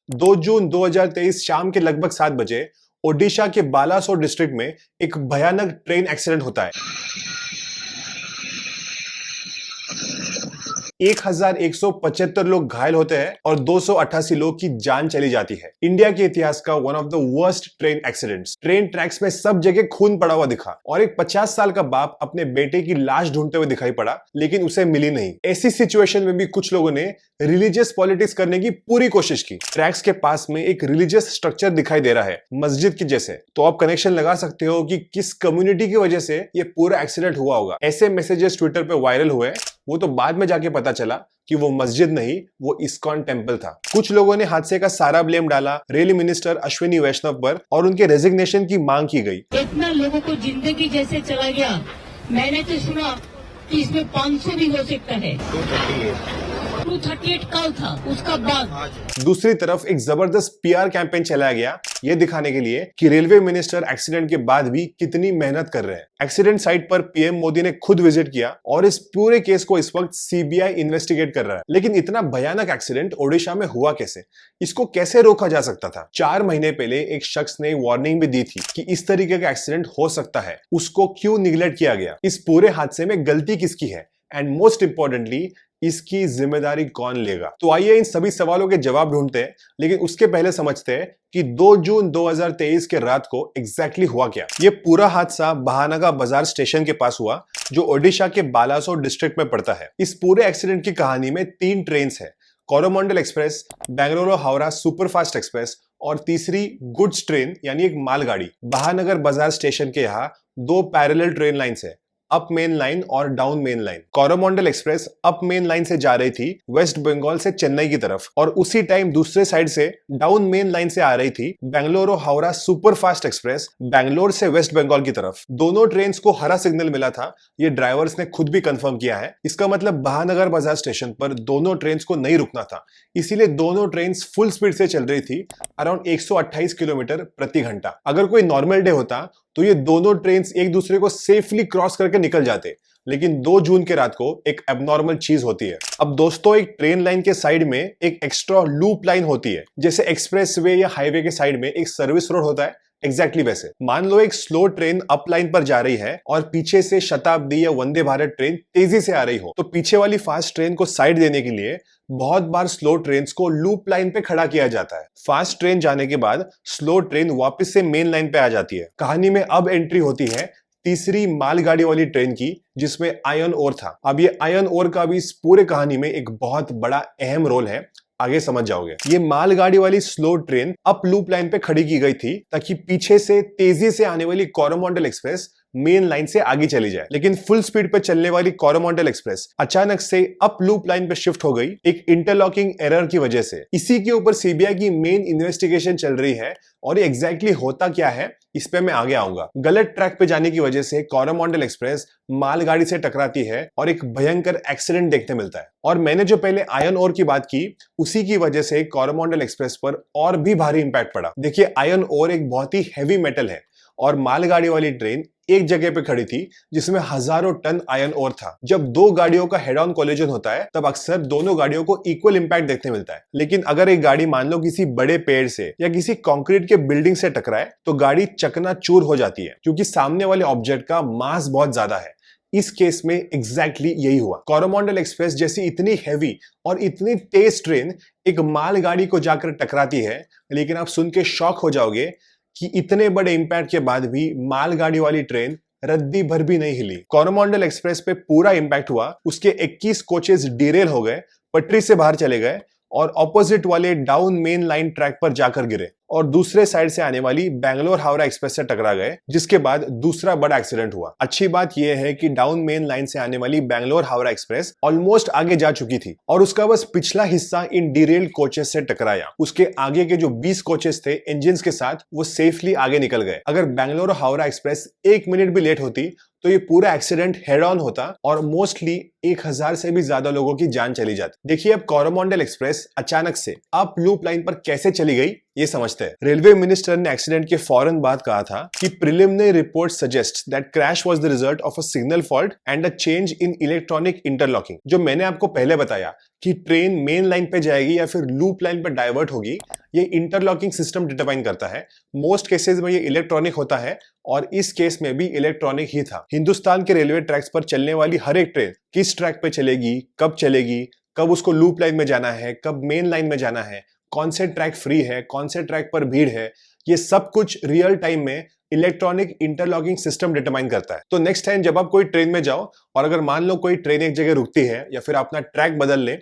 2 जून 2023 शाम के लगभग 7 बजे ओडिशा के बालासोर डिस्ट्रिक्ट में एक भयानक ट्रेन एक्सीडेंट होता है। 1175 लोग घायल होते हैं और 288 लोग की जान चली जाती है। इंडिया के इतिहास का one of the worst train accidents. Train tracks में सब जगह खून पड़ा हुआ दिखा और एक 50 साल का बाप अपने बेटे की लाश ढूंढते हुए दिखाई पड़ा, लेकिन उसे मिली नहीं। ऐसी सिचुएशन में भी कुछ लोगों ने रिलीजियस पॉलिटिक्स करने की पूरी कोशिश की। ट्रैक्स के पास में एक रिलीजियस स्ट्रक्चर दिखाई दे रहा है, मस्जिद की जैसे, तो आप कनेक्शन लगा सकते हो कि किस कम्युनिटी की वजह से ये पूरा एक्सीडेंट हुआ होगा। ऐसे मैसेजेस ट्विटर पे वायरल हुए, वो तो बाद में जाके पता चला कि वो मस्जिद नहीं, वो इस्कॉन टेंपल था। कुछ लोगों ने हादसे का सारा ब्लेम डाला रेल मिनिस्टर अश्विनी वैष्णव पर और उनके रेजिग्नेशन की मांग की गई। इतना लोगों को जिंदगी जैसे चला गया, मैंने तो सुना कि इसमें 500 भी हो सकता है। 238 कल था, उसका बाद। दूसरी तरफ एक जबरदस्त पीआर कैंपेन चलाया गया, ये दिखाने के लिए कि रेलवे मिनिस्टर एक्सीडेंट के बाद भी कितनी मेहनत कर रहे हैं। एक्सीडेंट साइट पर पीएम मोदी ने खुद विजिट किया और इस पूरे केस को इस वक्त सीबीआई इन्वेस्टिगेट कर रहा है। लेकिन इतना भयानक एक्सीडेंट ओडिशा में हुआ कैसे? इसको कैसे रोका जा सकता था? 4 महीने पहले एक शख्स ने वार्निंग भी दी थी कि इस तरीके का एक्सीडेंट हो सकता है, उसको क्यों निगलेक्ट किया गया? इस पूरे हादसे में गलती किसकी है एंड मोस्ट इंपॉर्टेंटली इसकी जिम्मेदारी कौन लेगा? तो आइए इन सभी सवालों के जवाब ढूंढते हैं, लेकिन उसके पहले समझते हैं कि 2 जून 2023 के रात को एग्जैक्टली हुआ क्या। ये पूरा हादसा बहानगा बाजार स्टेशन के पास हुआ, जो ओडिशा के बालासोर डिस्ट्रिक्ट में पड़ता है। इस पूरे एक्सीडेंट की कहानी में 3 ट्रेन है, Coromandel express, Bengaluru Howrah superfast express और तीसरी गुड्स ट्रेन यानी एक मालगाड़ी। बहानगर बाजार स्टेशन के यहाँ 2 पैरेलल ट्रेन लाइन्स है, अप मेन लाइन और down main line. Coromandel express up main line से जा रही थी वेस्ट बंगाल से चेन्नई की तरफ, और उसी टाइम दूसरे साइड से डाउन मेन लाइन से आ रही थी बेंगलुरु हावड़ा सुपरफास्ट एक्सप्रेस बेंगलोर से वेस्ट बंगाल की तरफ। दोनों ट्रेन को हरा सिग्नल मिला था, ये ड्राइवर्स ने खुद भी कंफर्म किया है। इसका मतलब बहानगर बाजार स्टेशन पर दोनों ट्रेन को नहीं रुकना था, इसीलिए दोनों ट्रेन फुल स्पीड से चल रही थी, अराउंड 128 किलोमीटर प्रति घंटा। अगर कोई नॉर्मल डे होता तो ये दोनों ट्रेन एक दूसरे को सेफली क्रॉस करके निकल जाते, लेकिन 2 जून के रात को एक एबनॉर्मल चीज होती है। अब दोस्तों, एक ट्रेन लाइन के साइड में एक एक्स्ट्रा लूप लाइन होती है, जैसे एक्सप्रेसवे या हाईवे के साइड में एक सर्विस रोड होता है, एग्जैक्टली वैसे। मान लो एक स्लो ट्रेन अप लाइन पर जा रही है और पीछे से शताब्दी या वंदे भारत ट्रेन तेजी से आ रही हो, तो पीछे वाली फास्ट ट्रेन को साइड देने के लिए बहुत बार स्लो ट्रेन को लूप लाइन पे खड़ा किया जाता है। फास्ट ट्रेन जाने के बाद स्लो ट्रेन वापस से मेन लाइन पे आ जाती है। कहानी में अब एंट्री होती है तीसरी मालगाड़ी वाली ट्रेन की, जिसमें आयरन ओर था। अब ये आयरन ओर का भी इस पूरे कहानी में एक बहुत बड़ा अहम रोल है, आगे समझ जाओगे। ये मालगाड़ी वाली slow train up loop line पे खड़ी की गई थी ताकि पीछे से तेजी से आने वाली कोरोमंडल एक्सप्रेस मेन लाइन से आगे चली जाए। लेकिन फुल स्पीड पे चलने वाली कोरोमंडल एक्सप्रेस अचानक से अप लूप लाइन पे शिफ्ट हो गई, एक इंटरलॉकिंग एरर की वजह से। इसी के ऊपर सीबीआई की मेन इन्वेस्टिगेशन चल रही है और ये एग्जैक्टली होता क्या है इस पे मैं आगे आऊंगा। गलत ट्रैक पे जाने की वजह से कोरोमंडल एक्सप्रेस मालगाड़ी से टकराती है और एक भयंकर एक्सीडेंट देखने मिलता है। और मैंने जो पहले आयरन ओर की बात की, उसी की वजह से कोरोमंडल एक्सप्रेस पर और भी भारी इंपैक्ट पड़ा। देखिए, आयरन ओर एक बहुत ही हैवी मेटल है और मालगाड़ी वाली ट्रेन एक जगह पे खड़ी थी जिसमें हजारों टन आयरन ओर था। जब 2 गाड़ियों का हेड ऑन कोलिजन होता है तब अक्सर दोनों गाड़ियों को इक्वल इंपैक्ट देखने मिलता है। लेकिन अगर एक गाड़ी मान लो किसी बड़े पेड़ से या किसी कंक्रीट के बिल्डिंग से टकराए तो गाड़ी चकनाचूर हो जाती है, क्योंकि सामने वाले ऑब्जेक्ट का मास बहुत ज्यादा है। इस केस में एग्जैक्टली यही हुआ। कोरोमंडल एक्सप्रेस जैसी इतनी हैवी और इतनी तेज ट्रेन एक मालगाड़ी को जाकर टकराती है, लेकिन आप सुन के शॉक हो जाओगे कि इतने बड़े इंपैक्ट के बाद भी मालगाड़ी वाली ट्रेन रद्दी भर भी नहीं हिली। कोरोमंडल एक्सप्रेस पे पूरा इंपैक्ट हुआ, उसके 21 कोचेस डिरेल हो गए, पटरी से बाहर चले गए और ऑपोजिट वाले डाउन मेन लाइन ट्रैक पर जाकर गिरे और दूसरे साइड से आने वाली बेंगलोर हावड़ा एक्सप्रेस से टकरा गए, जिसके बाद दूसरा बड़ा एक्सीडेंट हुआ। अच्छी बात यह है कि डाउन मेन लाइन से आने वाली बेंगलोर हावड़ा एक्सप्रेस ऑलमोस्ट आगे जा चुकी थी और उसका बस पिछला हिस्सा इन डिरेल्ड कोचेस से टकराया। उसके आगे के जो 20 कोचेस थे इंजन के साथ, वो सेफली आगे निकल गए। अगर बेंगलोर हावड़ा एक्सप्रेस 1 मिनट भी लेट होती तो ये पूरा एक्सीडेंट हेड ऑन होता और मोस्टली 1000 से भी ज्यादा लोगों की जान चली जाती। देखिए, अब कोरोमंडल एक्सप्रेस अचानक से अप लूप लाइन पर कैसे चली गई ये समझते हैं। रेलवे मिनिस्टर ने एक्सीडेंट के फौरन बाद कहा था कि preliminary report suggest that crash was the result of a signal fault and a change in electronic interlocking. जो मैंने आपको पहले बताया कि ट्रेन मेन लाइन पे जाएगी या फिर लूप लाइन पे डाइवर्ट होगी, ये इंटरलॉकिंग सिस्टम डिटरमाइन करता है। मोस्ट केसेस में ये इलेक्ट्रॉनिक होता है और इस केस में भी इलेक्ट्रॉनिक ही था। हिंदुस्तान के रेलवे ट्रैक्स पर चलने वाली हर एक ट्रेन किस ट्रैक पे चलेगी, कब उसको लूप लाइन में जाना है, कब मेन लाइन में जाना है, कौन से ट्रैक फ्री है, कौन से ट्रैक पर भीड़ है, ये सब कुछ रियल टाइम में इलेक्ट्रॉनिक इंटरलॉकिंग सिस्टम डिटरमाइन करता है। तो नेक्स्ट टाइम जब आप कोई ट्रेन में जाओ और अगर मान लो कोई ट्रेन एक जगह रुकती है या फिर अपना ट्रैक बदल ले,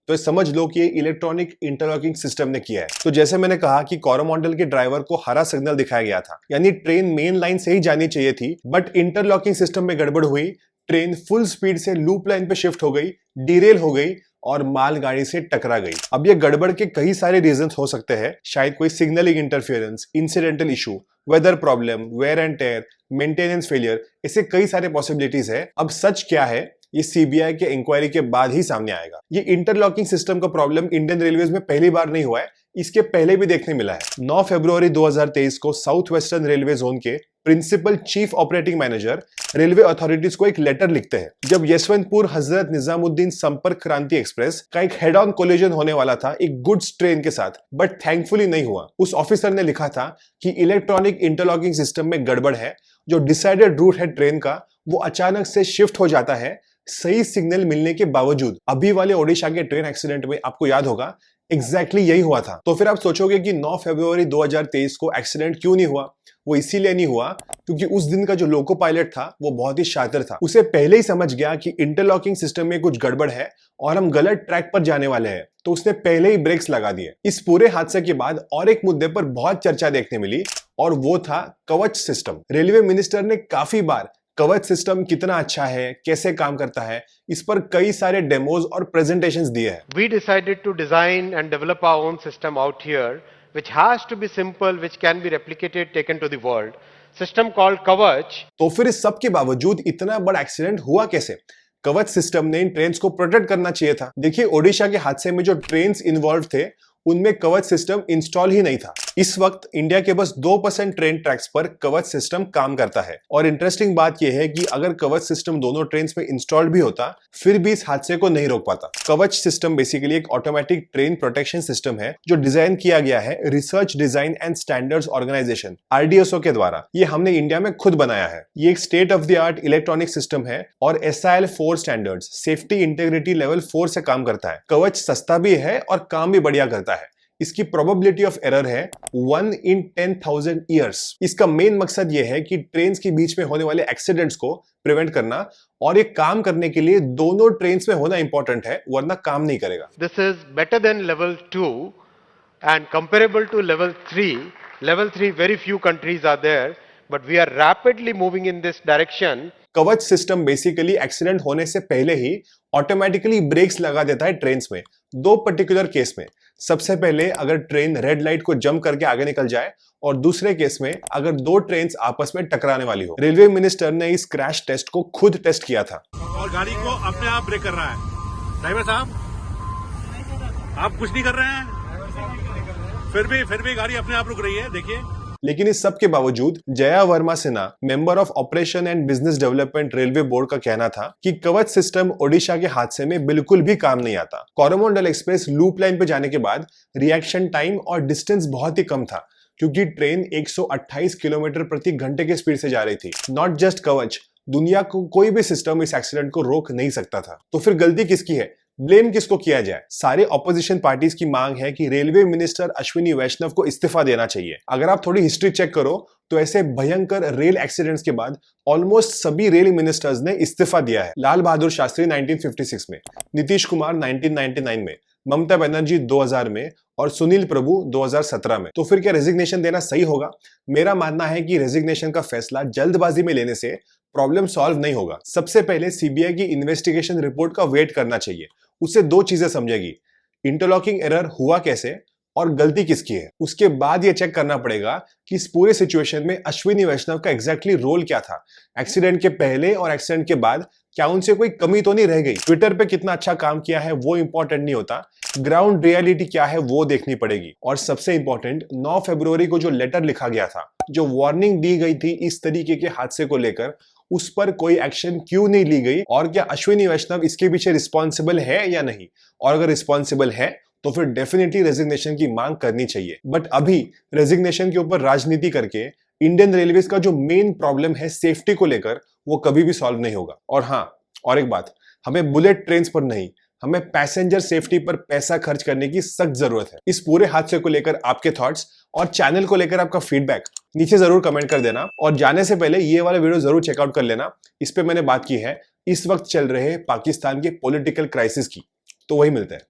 तो समझ लो कि ये इलेक्ट्रॉनिक इंटरलॉकिंग सिस्टम ने किया है। तो जैसे मैंने कहा कि कोरोमंडल के ड्राइवर को हरा सिग्नल दिखाया गया था, यानी ट्रेन मेन लाइन से ही जानी चाहिए थी, बट इंटरलॉकिंग सिस्टम में गड़बड़ हुई, ट्रेन फुल स्पीड से लूप लाइन पे शिफ्ट हो गई, डिरेल हो गई और मालगाड़ी से टकरा गई। अब ये गड़बड़ के कई सारे रीजंस हो सकते हैं, शायद कोई signalling interference, incidental issue, weather problem, wear and tear, maintenance failure, ऐसे कई सारे पॉसिबिलिटीज है। अब सच क्या है ये सीबीआई के इंक्वायरी के बाद ही सामने आएगा। ये इंटरलॉकिंग सिस्टम का प्रॉब्लम इंडियन रेलवेज में पहली बार नहीं हुआ है, इसके पहले भी देखने मिला है। 9 फरवरी 2023 को साउथ वेस्टर्न रेलवे जोन के principal chief operating manager railway authorities को एक लेटर लिखते हैं जब यशवंतपुर हजरत निजामुद्दीन संपर्क क्रांति एक्सप्रेस का एक हेड ऑन कोलिजन होने वाला था एक गुड्स ट्रेन के साथ, बट थैंकफुली नहीं हुआ। उस ऑफिसर ने लिखा था कि इलेक्ट्रॉनिक इंटरलॉकिंग सिस्टम में गड़बड़ है, जो डिसाइडेड रूट है ट्रेन का वो अचानक से शिफ्ट हो जाता है सही सिग्नल मिलने के बावजूद। अभी वाले ओडिशा के ट्रेन एक्सीडेंट में आपको याद होगा एग्जैक्टली यही हुआ था। तो फिर आप सोचोगे कि 9 फरवरी 2023 को एक्सीडेंट क्यों नहीं हुआ? वो इसीलिए नहीं हुआ क्योंकि उस दिन का जो लोको पायलट था वो बहुत ही शातिर था। उसे पहले ही समझ गया कि इंटरलॉकिंग सिस्टम में कुछ गड़बड़ है और हम गलत ट्रैक पर जाने वाले हैं, तो उसने पहले ही ब्रेक्स लगा दिए। इस पूरे हादसे के बाद और एक मुद्दे पर बहुत चर्चा देखने मिली और वो था कवच सिस्टम। रेलवे मिनिस्टर ने काफी बार कवच सिस्टम कितना अच्छा है, कैसे काम करता है, इस पर कई सारे डेमोज और प्रेजेंटेशंस दिए हैं। We decided to design and develop our own system out here, which has to be simple, which can be replicated, taken to the world. System called Kavach. तो फिर इस सब के बावजूद इतना बड़ा एक्सीडेंट हुआ कैसे? कवच सिस्टम ने इन ट्रेन्स को प्रोटेक्ट करना चाहिए था। देखिए, ओडिशा के हादसे में जो ट्रेन्स इन्वॉल्व थे उनमें कवच सिस्टम इंस्टॉल ही नहीं था। इस वक्त इंडिया के बस 2% ट्रेन ट्रैक्स पर कवच सिस्टम काम करता है और इंटरेस्टिंग बात यह है कि अगर कवच सिस्टम दोनों ट्रेन्स में इंस्टॉल्ड भी होता फिर भी इस हादसे को नहीं रोक पाता। कवच सिस्टम बेसिकली एक ऑटोमेटिक ट्रेन प्रोटेक्शन सिस्टम है जो डिजाइन किया गया है research design and standards organisation RDSO के द्वारा। ये हमने इंडिया में खुद बनाया है। ये एक state of the art electronic system है और SIL 4 standards safety integrity level 4 से काम करता है। कवच सस्ता भी है और काम भी बढ़िया करता है। इसकी प्रोबेबिलिटी ऑफ एरर है 1 in 10,000 ईयर्स। इसका मेन मकसद यह है कि ट्रेन्स के बीच में होने वाले एक्सीडेंट्स को प्रिवेंट करना और ये काम करने के लिए दोनों ट्रेन्स में होना इंपॉर्टेंट है, वरना काम नहीं करेगा। This is better than level 2 and comparable to level 3. Level 3 very few countries are there, but we are rapidly moving in this direction. कवच सिस्टम बेसिकली एक्सीडेंट होने से पहले ही ऑटोमेटिकली ब्रेक्स लगा देता है ट्रेन्स में। दो पर्टिकुलर केस में, सबसे पहले अगर ट्रेन रेड लाइट को जंप करके आगे निकल जाए और दूसरे केस में अगर दो ट्रेन्स आपस में टकराने वाली हो। रेलवे मिनिस्टर ने इस क्रैश टेस्ट को खुद टेस्ट किया था और गाड़ी को अपने आप ब्रेक कर रहा है। ड्राइवर साहब, आप कुछ नहीं कर रहे हैं, फिर भी गाड़ी अपने आप रुक रही है, देखिए। लेकिन इस सब के बावजूद Jaya Verma Sinha, member of operation and business development railway board का कहना था कि कवच सिस्टम ओडिशा के हादसे में बिल्कुल भी काम नहीं आता। कोरोमंडल एक्सप्रेस लूप लाइन पे जाने के बाद रिएक्शन टाइम और डिस्टेंस बहुत ही कम था क्योंकि ट्रेन 128 किलोमीटर प्रति घंटे के स्पीड से जा रही थी। नॉट जस्ट कवच, दुनिया को कोई भी सिस्टम इस एक्सीडेंट को रोक नहीं सकता था। तो फिर गलती किसकी है? ब्लेम किसको किया जाए? सारे ऑपोजिशन पार्टीज की मांग है कि रेलवे मिनिस्टर अश्विनी वैष्णव को इस्तीफा देना चाहिए। अगर आप थोड़ी हिस्ट्री चेक करो तो ऐसे भयंकर रेल एक्सीडेंट्स के बाद ऑलमोस्ट सभी रेल मिनिस्टर्स ने इस्तीफा दिया है। लाल बहादुर शास्त्री 1956 में, नीतीश कुमार 1999 में, ममता बनर्जी 2000 में और सुनील प्रभु 2017 में। तो फिर क्या रेजिग्नेशन देना सही होगा? मेरा मानना है कि रेजिग्नेशन का फैसला जल्दबाजी में लेने से प्रॉब्लम सॉल्व नहीं होगा। सबसे पहले सीबीआई की इन्वेस्टिगेशन रिपोर्ट का वेट करना चाहिए। उससे दो चीजें समझेगी, इंटरलॉकिंग एरर हुआ कैसे और गलती किसकी है। उसके बाद यह चेक करना पड़ेगा कि इस पूरे सिचुएशन में अश्विनी वैष्णव का एग्जैक्टली रोल क्या था। एक्सीडेंट के पहले और एक्सीडेंट के बाद क्या उनसे कोई कमी तो नहीं रह गई? ट्विटर पे कितना अच्छा काम किया है वो इंपॉर्टेंट नहीं होता, ग्राउंड रियलिटी क्या है वो देखनी पड़ेगी। और सबसे इंपॉर्टेंट, 9 फरवरी को जो लेटर लिखा गया था, जो वार्निंग दी गई थी इस तरीके के हादसे को लेकर, उस पर कोई एक्शन क्यों नहीं ली गई, और क्या अश्विनी वैष्णव इसके पीछे रिस्पॉन्सिबल है या नहीं, और अगर रिस्पॉन्सिबल है तो फिर डेफिनेटली रेजिग्नेशन की मांग करनी चाहिए। बट अभी रेजिग्नेशन के ऊपर राजनीति करके इंडियन रेलवेज का जो मेन प्रॉब्लम है सेफ्टी को लेकर, वो कभी भी सॉल्व नहीं होगा। और हाँ, और एक बात, हमें बुलेट ट्रेन पर नहीं, हमें पैसेंजर सेफ्टी पर पैसा खर्च करने की सख्त जरूरत है। इस पूरे हादसे को लेकर आपके थॉट्स और चैनल को लेकर आपका फीडबैक नीचे जरूर कमेंट कर देना। और जाने से पहले ये वाला वीडियो जरूर चेकआउट कर लेना, इस पे मैंने बात की है इस वक्त चल रहे पाकिस्तान के पॉलिटिकल क्राइसिस की। तो वही मिलते हैं।